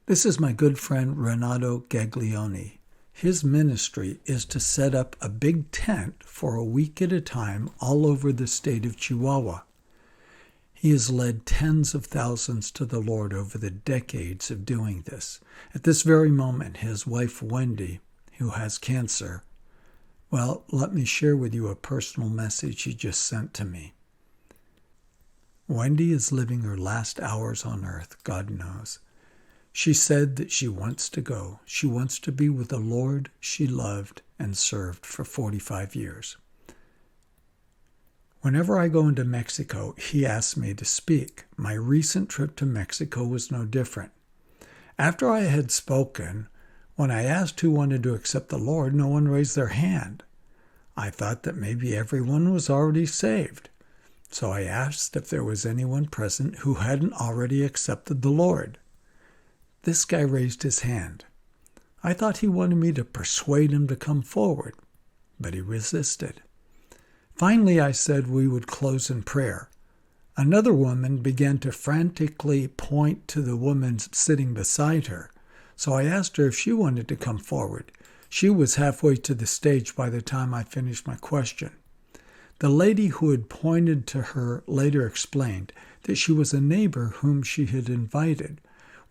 This is my good friend Renato Gaglione. His ministry is to set up a big tent for a week at a time all over the state of Chihuahua. He has led tens of thousands to the Lord over the decades of doing this. At this very moment, his wife Wendy, who has cancer, well, let me share with you a personal message he just sent to me. Wendy is living her last hours on earth, God knows. She said that she wants to go. She wants to be with the Lord she loved and served for 45 years. Whenever I go into Mexico, he asks me to speak. My recent trip to Mexico was no different. After I had spoken, when I asked who wanted to accept the Lord, no one raised their hand. I thought that maybe everyone was already saved. So I asked if there was anyone present who hadn't already accepted the Lord. This guy raised his hand. I thought he wanted me to persuade him to come forward, but he resisted. Finally, I said we would close in prayer. Another woman began to frantically point to the woman sitting beside her, so I asked her if she wanted to come forward. She was halfway to the stage by the time I finished my question. The lady who had pointed to her later explained that she was a neighbor whom she had invited.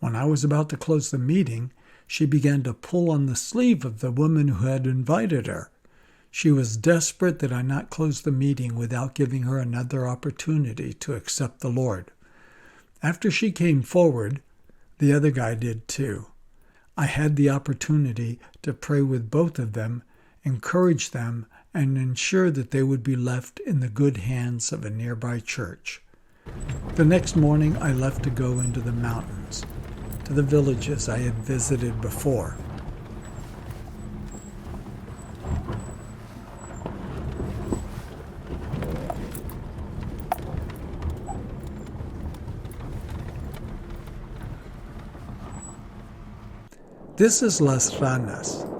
When I was about to close the meeting, she began to pull on the sleeve of the woman who had invited her. She was desperate that I not close the meeting without giving her another opportunity to accept the Lord. After she came forward, the other guy did too. I had the opportunity to pray with both of them, encourage them, and ensure that they would be left in the good hands of a nearby church. The next morning, I left to go into the mountains, to the villages I had visited before. This is Las Ranas.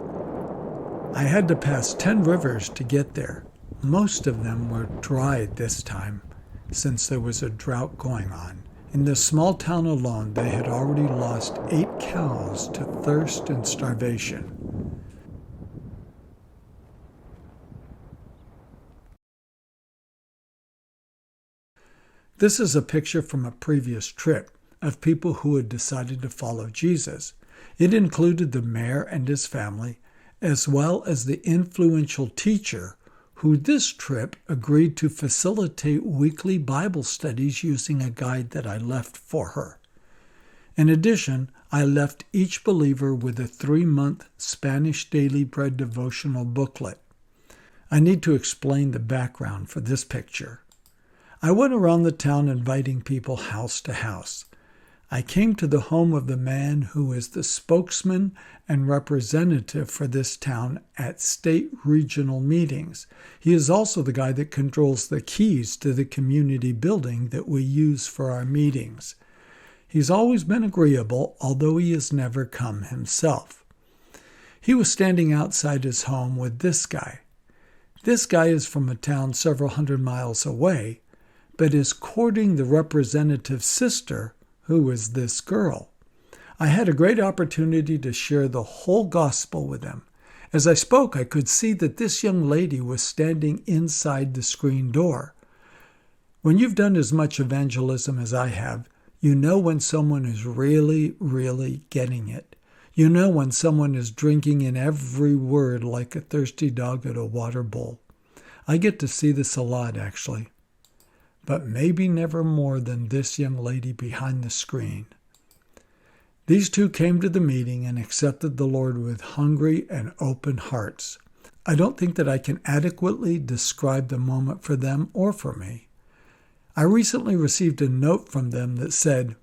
I had to pass 10 rivers to get there. Most of them were dry this time, since there was a drought going on. In this small town alone, they had already lost 8 cows to thirst and starvation. This is a picture from a previous trip of people who had decided to follow Jesus. It included the mayor and his family, as well as the influential teacher who this trip agreed to facilitate weekly Bible studies using a guide that I left for her. In addition, I left each believer with a 3-month Spanish Daily Bread devotional booklet. I need to explain the background for this picture. I went around the town inviting people house to house. I came to the home of the man who is the spokesman and representative for this town at state regional meetings. He is also the guy that controls the keys to the community building that we use for our meetings. He's always been agreeable, although he has never come himself. He was standing outside his home with this guy. This guy is from a town several hundred miles away, but is courting the representative's sister, who is this girl. I had a great opportunity to share the whole gospel with them. As I spoke, I could see that this young lady was standing inside the screen door. When you've done as much evangelism as I have, you know when someone is really, really getting it. You know when someone is drinking in every word like a thirsty dog at a water bowl. I get to see this a lot, actually. But maybe never more than this young lady behind the screen. These two came to the meeting and accepted the Lord with hungry and open hearts. I don't think that I can adequately describe the moment for them or for me. I recently received a note from them that said,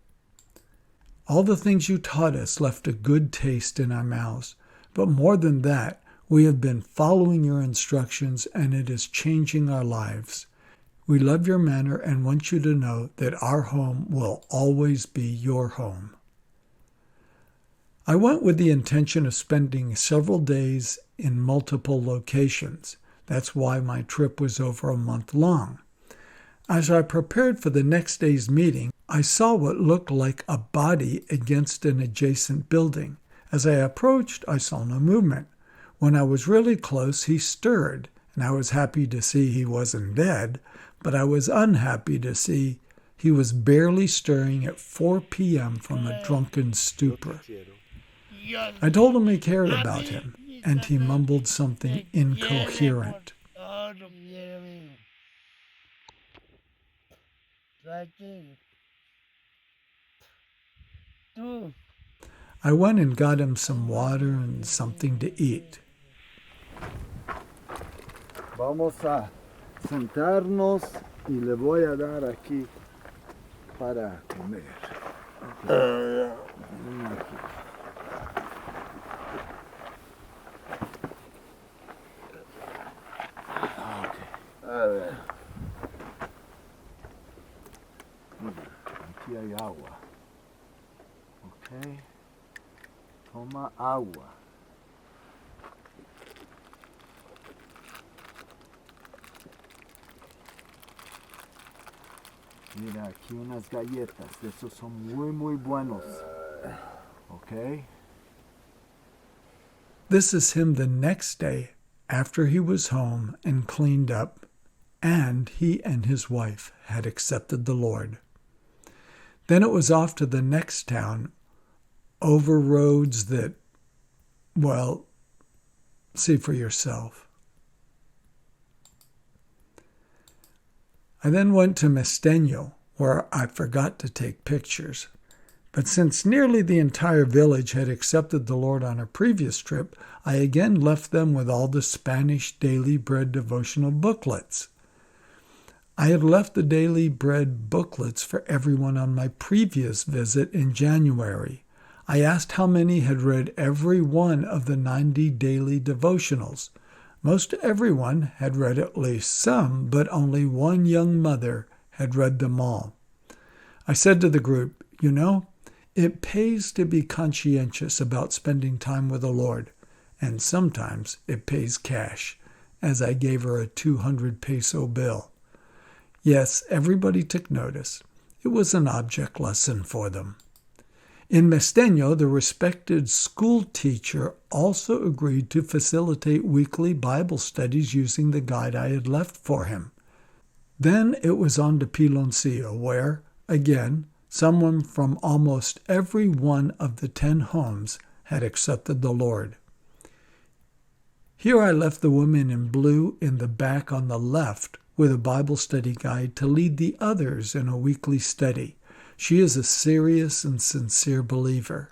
"All the things you taught us left a good taste in our mouths, but more than that, we have been following your instructions and it is changing our lives. We love your manner and want you to know that our home will always be your home." I went with the intention of spending several days in multiple locations. That's why my trip was over a month long. As I prepared for the next day's meeting, I saw what looked like a body against an adjacent building. As I approached, I saw no movement. When I was really close, he stirred, and I was happy to see he wasn't dead, but I was unhappy to see he was barely stirring at 4 p.m. from a drunken stupor. I told him I cared about him, and he mumbled something incoherent. I went and got him some water and something to eat. Vamos a sentarnos y le voy a dar aquí para comer. Aquí. A ver. Mira, aquí hay agua. Ok. Toma agua. Mira, aquí unas galletas. Esos son muy buenos. Ok. This is him the next day after he was home and cleaned up, and he and his wife had accepted the Lord. Then it was off to the next town, over roads that, well, see for yourself. I then went to Mesteño, where I forgot to take pictures. But since nearly the entire village had accepted the Lord on a previous trip, I again left them with all the Spanish Daily Bread devotional booklets. I had left the Daily Bread booklets for everyone on my previous visit in January. I asked how many had read every one of the 90 daily devotionals. Most everyone had read at least some, but only one young mother had read them all. I said to the group, you know, it pays to be conscientious about spending time with the Lord, and sometimes it pays cash, as I gave her a 200 peso bill. Yes, everybody took notice. It was an object lesson for them. In Mesteño, the respected school teacher also agreed to facilitate weekly Bible studies using the guide I had left for him. Then it was on to Piloncillo, where, again, someone from almost every one of the 10 homes had accepted the Lord. Here I left the woman in blue in the back on the left with a Bible study guide to lead the others in a weekly study. She is a serious and sincere believer.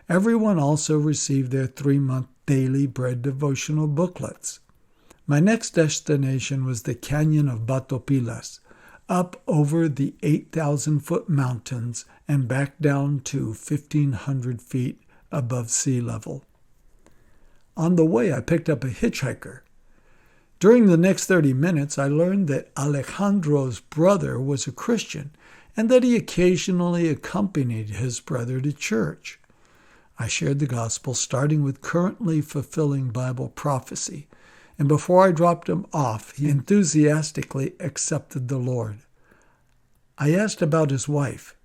Everyone also received their 3-month Daily Bread devotional booklets. My next destination was the Canyon of Batopilas, up over the 8,000-foot mountains and back down to 1,500 feet above sea level. On the way, I picked up a hitchhiker. During the next 30 minutes, I learned that Alejandro's brother was a Christian and that he occasionally accompanied his brother to church. I shared the gospel, starting with currently fulfilling Bible prophecy, and before I dropped him off, he enthusiastically accepted the Lord. I asked about his wife.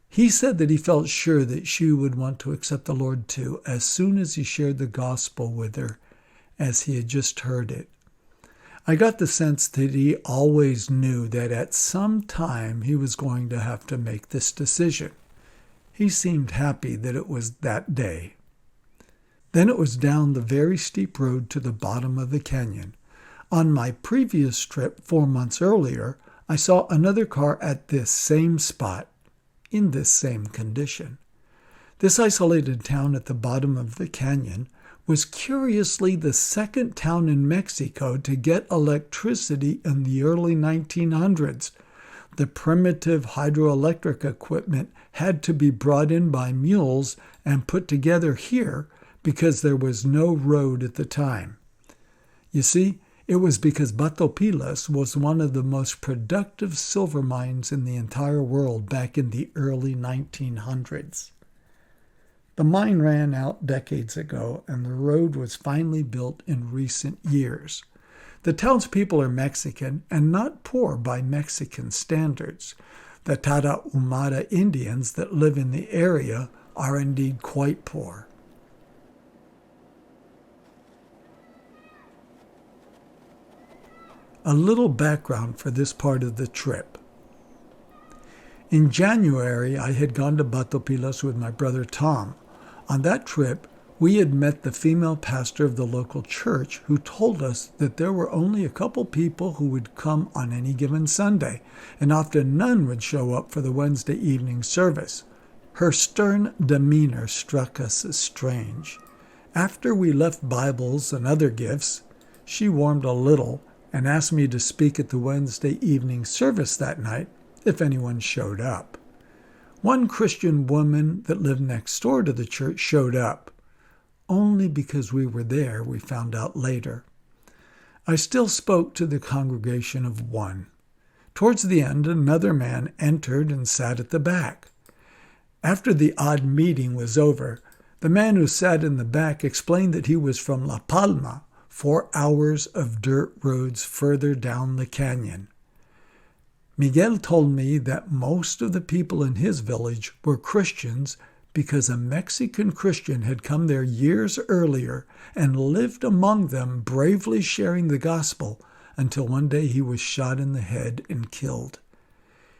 He said that he felt sure that she would want to accept the Lord too, as soon as he shared the gospel with her, as he had just heard it. I got the sense that he always knew that at some time he was going to have to make this decision. He seemed happy that it was that day. Then it was down the very steep road to the bottom of the canyon. On my previous trip 4 months earlier, I saw another car at this same spot, in this same condition. This isolated town at the bottom of the canyon was curiously the second town in Mexico to get electricity in the early 1900s. The primitive hydroelectric equipment had to be brought in by mules and put together here because there was no road at the time. You see, it was because Batopilas was one of the most productive silver mines in the entire world back in the early 1900s. The mine ran out decades ago, and the road was finally built in recent years. The townspeople are Mexican and not poor by Mexican standards. The Tarahumara Indians that live in the area are indeed quite poor. A little background for this part of the trip. In January, I had gone to Batopilas with my brother Tom. On that trip, we had met the female pastor of the local church who told us that there were only a couple people who would come on any given Sunday, and often none would show up for the Wednesday evening service. Her stern demeanor struck us as strange. After we left Bibles and other gifts, she warmed a little and asked me to speak at the Wednesday evening service that night if anyone showed up. One Christian woman that lived next door to the church showed up. Only because we were there, we found out later. I still spoke to the congregation of one. Towards the end, another man entered and sat at the back. After the odd meeting was over, the man who sat in the back explained that he was from La Palma, 4 hours of dirt roads further down the canyon. Miguel told me that most of the people in his village were Christians because a Mexican Christian had come there years earlier and lived among them, bravely sharing the gospel until one day he was shot in the head and killed.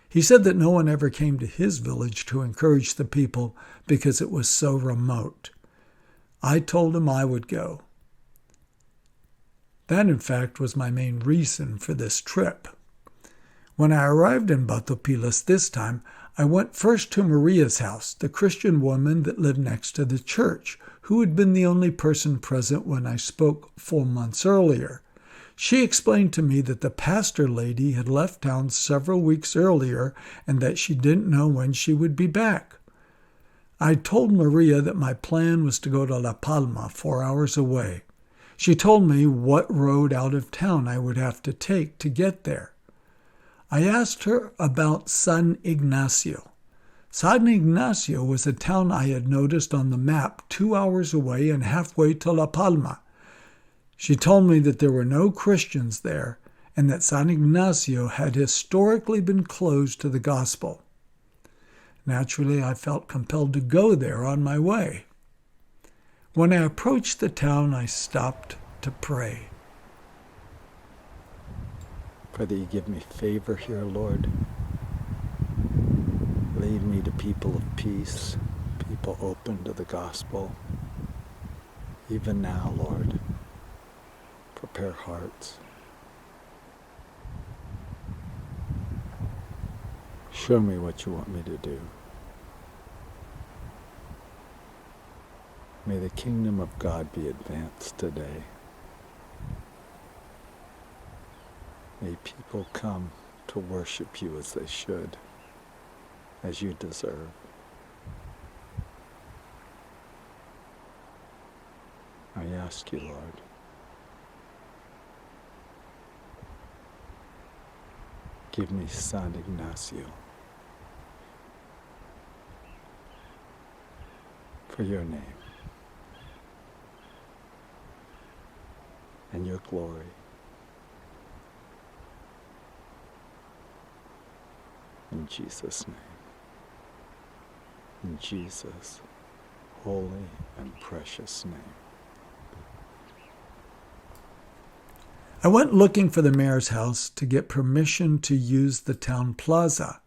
He said that no one ever came to his village to encourage the people because it was so remote. I told him I would go. That, in fact, was my main reason for this trip. When I arrived in Batopilas this time, I went first to Maria's house, the Christian woman that lived next to the church, who had been the only person present when I spoke 4 months earlier. She explained to me that the pastor lady had left town several weeks earlier and that she didn't know when she would be back. I told Maria that my plan was to go to La Palma, 4 hours away. She told me what road out of town I would have to take to get there. I asked her about San Ignacio. San Ignacio was a town I had noticed on the map 2 hours away and halfway to La Palma. She told me that there were no Christians there and that San Ignacio had historically been closed to the gospel. Naturally, I felt compelled to go there on my way. When I approached the town, I stopped to pray. Pray that you give me favor here, Lord. Lead me to people of peace, people open to the gospel. Even now, Lord, prepare hearts. Show me what you want me to do. May the kingdom of God be advanced today. May people come to worship you as they should, as you deserve. I ask you, Lord, give me San Ignacio for your name and your glory. In Jesus' name. In Jesus' holy and precious name. I went looking for the mayor's house to get permission to use the town plaza.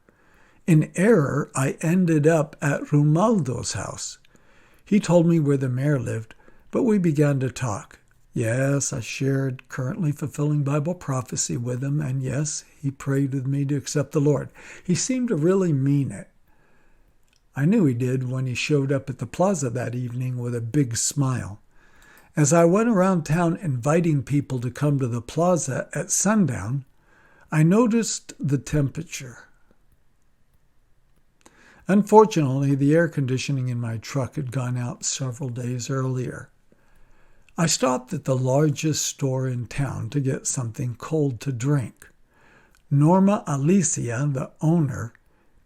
In error, I ended up at Romualdo's house. He told me where the mayor lived, but we began to talk. Yes, I shared currently fulfilling Bible prophecy with him, and yes, he prayed with me to accept the Lord. He seemed to really mean it. I knew he did when he showed up at the plaza that evening with a big smile. As I went around town inviting people to come to the plaza at sundown, I noticed the temperature. Unfortunately, the air conditioning in my truck had gone out several days earlier. I stopped at the largest store in town to get something cold to drink. Norma Alicia, the owner,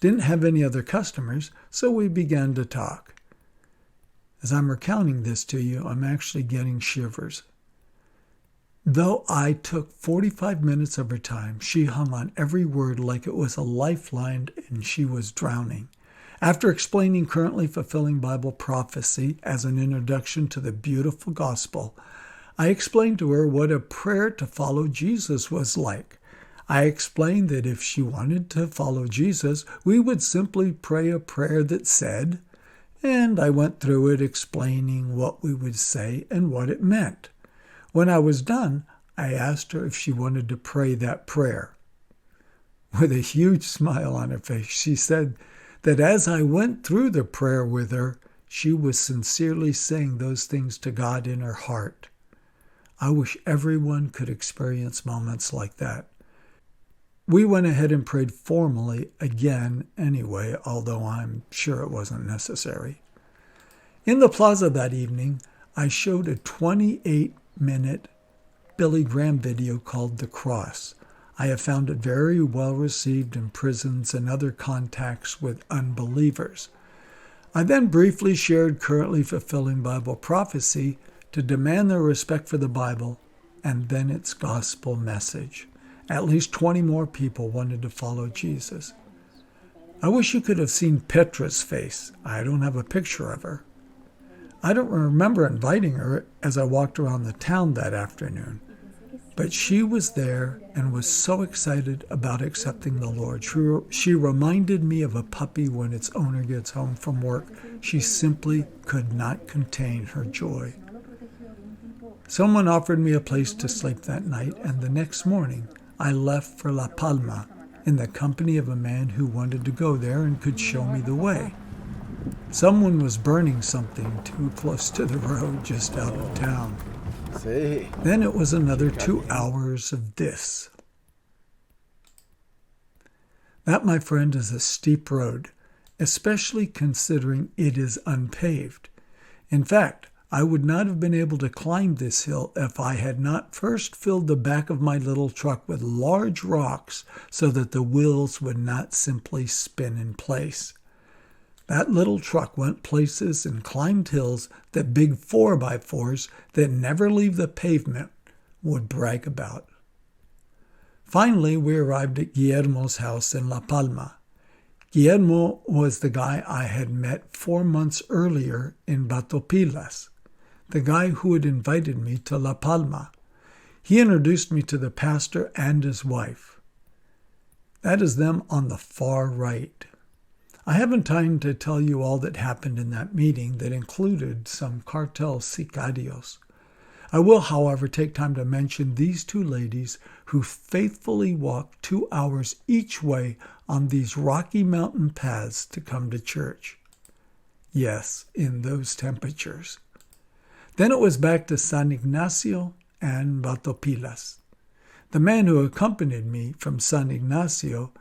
didn't have any other customers, so we began to talk. As I'm recounting this to you, I'm actually getting shivers. Though I took 45 minutes of her time, she hung on every word like it was a lifeline and she was drowning. After explaining currently fulfilling Bible prophecy as an introduction to the beautiful gospel, I explained to her what a prayer to follow Jesus was like. I explained that if she wanted to follow Jesus, we would simply pray a prayer that said, and I went through it explaining what we would say and what it meant. When I was done, I asked her if she wanted to pray that prayer. With a huge smile on her face, she said that as I went through the prayer with her, she was sincerely saying those things to God in her heart. I wish everyone could experience moments like that. We went ahead and prayed formally again anyway, although I'm sure it wasn't necessary. In the plaza that evening, I showed a 28-minute Billy Graham video called The Cross. I have found it very well received in prisons and other contacts with unbelievers. I then briefly shared currently fulfilling Bible prophecy to demand their respect for the Bible and then its gospel message. At least 20 more people wanted to follow Jesus. I wish you could have seen Petra's face. I don't have a picture of her. I don't remember inviting her as I walked around the town that afternoon, but she was there and was so excited about accepting the Lord. She reminded me of a puppy when its owner gets home from work. She simply could not contain her joy. Someone offered me a place to sleep that night, and the next morning I left for La Palma in the company of a man who wanted to go there and could show me the way. Someone was burning something too close to the road just out of town. Then it was another 2 hours of this. That, my friend, is a steep road, especially considering it is unpaved. In fact, I would not have been able to climb this hill if I had not first filled the back of my little truck with large rocks so that the wheels would not simply spin in place. That little truck went places and climbed hills that big 4x4s that never leave the pavement would brag about. Finally, we arrived at Guillermo's house in La Palma. Guillermo was the guy I had met 4 months earlier in Batopilas, the guy who had invited me to La Palma. He introduced me to the pastor and his wife. That is them on the far right. I haven't time to tell you all that happened in that meeting that included some cartel sicarios. I will, however, take time to mention these two ladies who faithfully walked 2 hours each way on these rocky mountain paths to come to church. Yes, in those temperatures. Then it was back to San Ignacio and Batopilas. The man who accompanied me from San Ignacio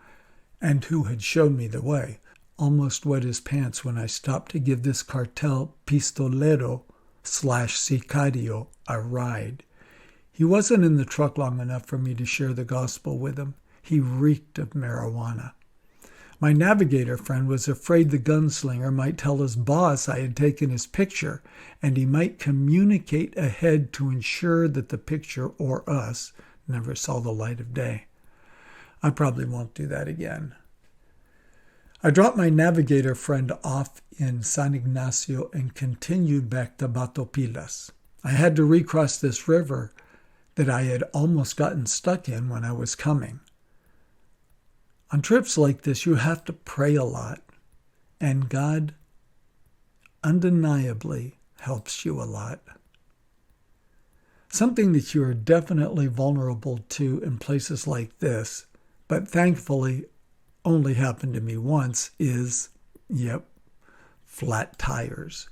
and who had shown me the way almost wet his pants when I stopped to give this cartel pistolero/sicario a ride. He wasn't in the truck long enough for me to share the gospel with him. He reeked of marijuana. My navigator friend was afraid the gunslinger might tell his boss I had taken his picture, and he might communicate ahead to ensure that the picture, or us, never saw the light of day. I probably won't do that again. I dropped my navigator friend off in San Ignacio and continued back to Batopilas. I had to recross this river that I had almost gotten stuck in when I was coming. On trips like this, you have to pray a lot, and God undeniably helps you a lot. Something that you are definitely vulnerable to in places like this, but thankfully only happened to me once, is, flat tires.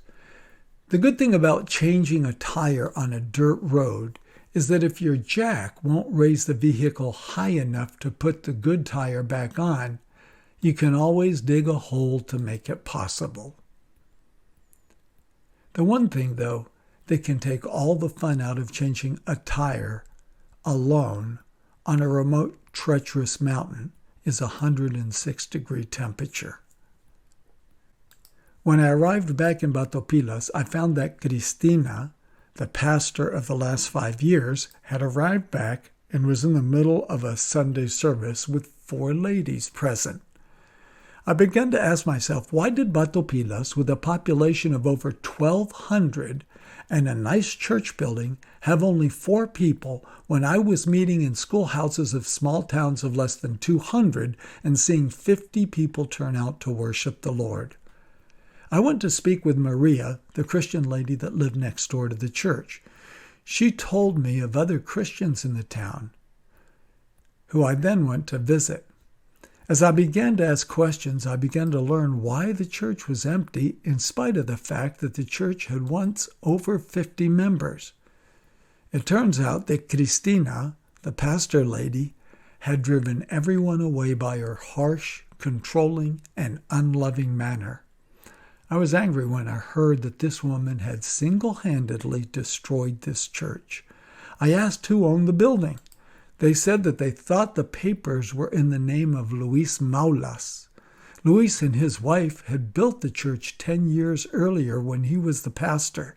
The good thing about changing a tire on a dirt road is that if your jack won't raise the vehicle high enough to put the good tire back on, you can always dig a hole to make it possible. The one thing, though, that can take all the fun out of changing a tire alone on a remote, treacherous mountain is 106-degree temperature. When I arrived back in Batopilas, I found that Cristina, The pastor of the last 5 years had arrived back and was in the middle of a Sunday service with 4 ladies present. I began to ask myself, why did Batopilas, with a population of over 1,200 and a nice church building, have only 4 people when I was meeting in schoolhouses of small towns of less than 200 and seeing 50 people turn out to worship the Lord? I went to speak with Maria, the Christian lady that lived next door to the church. She told me of other Christians in the town, who I then went to visit. As I began to ask questions, I began to learn why the church was empty in spite of the fact that the church had once over 50 members. It turns out that Cristina, the pastor lady, had driven everyone away by her harsh, controlling, and unloving manner. I was angry when I heard that this woman had single-handedly destroyed this church. I asked who owned the building. They said that they thought the papers were in the name of Luis Maulas. Luis and his wife had built the church 10 years earlier when he was the pastor.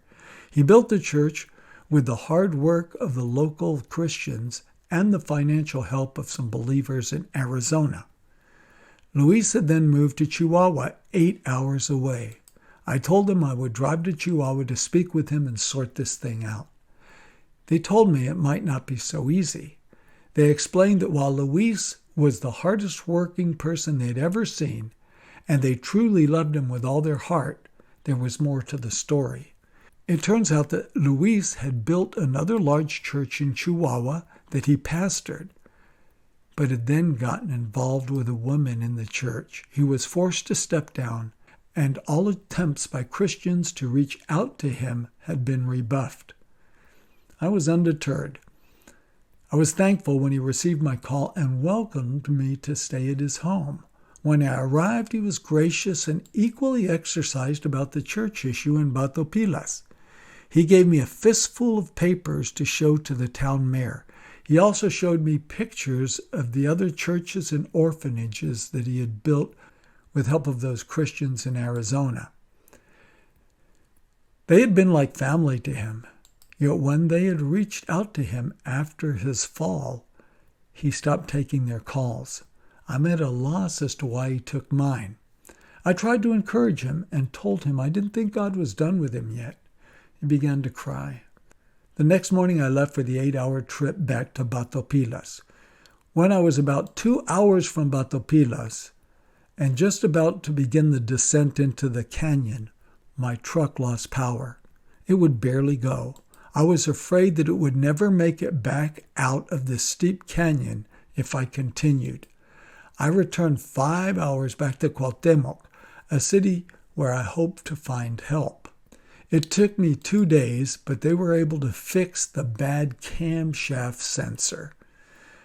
He built the church with the hard work of the local Christians and the financial help of some believers in Arizona. Luis had then moved to Chihuahua, 8 hours away. I told him I would drive to Chihuahua to speak with him and sort this thing out. They told me it might not be so easy. They explained that while Luis was the hardest working person they'd ever seen, and they truly loved him with all their heart, there was more to the story. It turns out that Luis had built another large church in Chihuahua that he pastored, but had then gotten involved with a woman in the church. He was forced to step down, and all attempts by Christians to reach out to him had been rebuffed. I was undeterred. I was thankful when he received my call and welcomed me to stay at his home. When I arrived, he was gracious and equally exercised about the church issue in Batopilas. He gave me a fistful of papers to show to the town mayor. He also showed me pictures of the other churches and orphanages that he had built with help of those Christians in Arizona. They had been like family to him, yet when they had reached out to him after his fall, he stopped taking their calls. I'm at a loss as to why he took mine. I tried to encourage him and told him I didn't think God was done with him yet. He began to cry. The next morning I left for the 8-hour trip back to Batopilas. When I was about 2 hours from Batopilas and just about to begin the descent into the canyon, my truck lost power. It would barely go. I was afraid that it would never make it back out of this steep canyon if I continued. I returned 5 hours back to Cuauhtemoc, a city where I hoped to find help. It took me 2 days, but they were able to fix the bad camshaft sensor.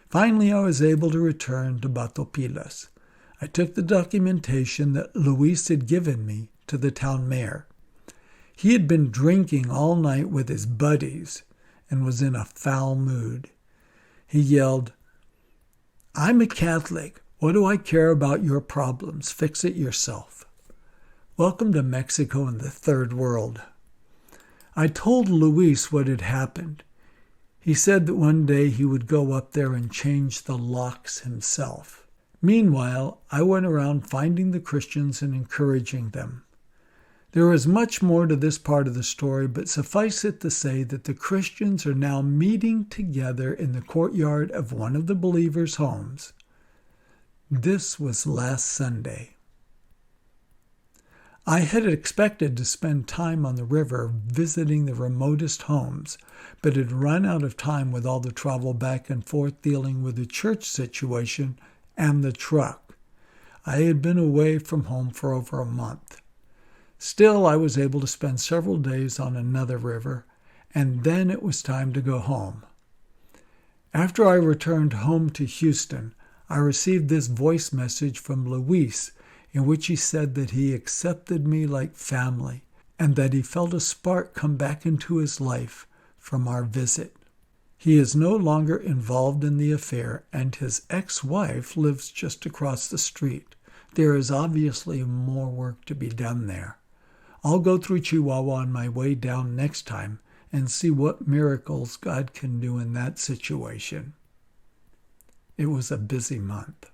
Finally, I was able to return to Batopilas. I took the documentation that Luis had given me to the town mayor. He had been drinking all night with his buddies and was in a foul mood. He yelled, "I'm a Catholic. What do I care about your problems? Fix it yourself." Welcome to Mexico and the Third World. I told Luis what had happened. He said that one day he would go up there and change the locks himself. Meanwhile, I went around finding the Christians and encouraging them. There is much more to this part of the story, but suffice it to say that the Christians are now meeting together in the courtyard of one of the believers' homes. This was last Sunday. I had expected to spend time on the river visiting the remotest homes, but had run out of time with all the travel back and forth dealing with the church situation and the truck. I had been away from home for over a month. Still, I was able to spend several days on another river, and then it was time to go home. After I returned home to Houston, I received this voice message from Luis, in which he said that he accepted me like family and that he felt a spark come back into his life from our visit. He is no longer involved in the affair, and his ex-wife lives just across the street. There is obviously more work to be done there. I'll go through Chihuahua on my way down next time and see what miracles God can do in that situation. It was a busy month.